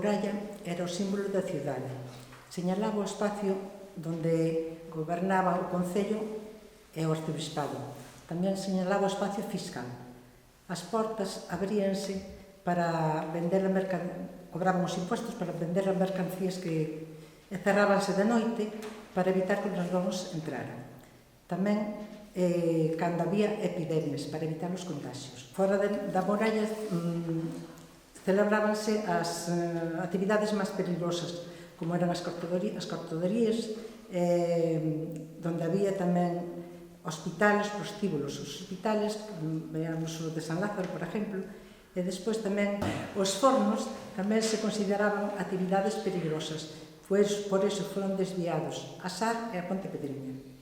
muralla era o símbolo da cidade. Señalaba o espacio onde gobernaba o concello e o arcebispado. Tamén señalaba o espacio fiscal. As portas abríanse para vender a mercancías, cobraban os impostos para vender as mercancías e cerrábanse de noite para evitar que os lobos entraran. Tamén cando había epidemias, para evitar os contagios. Fora da muralla celebrábanse as actividades máis peligrosas, como eran as cortoderías, onde había tamén hospitales, prostíbulos. Os hospitales, veamos o de San Lázaro, por exemplo, e despois tamén os fornos tamén se consideraban actividades peligrosas. Por iso foron desviados a Sar e a Ponte Pedriña.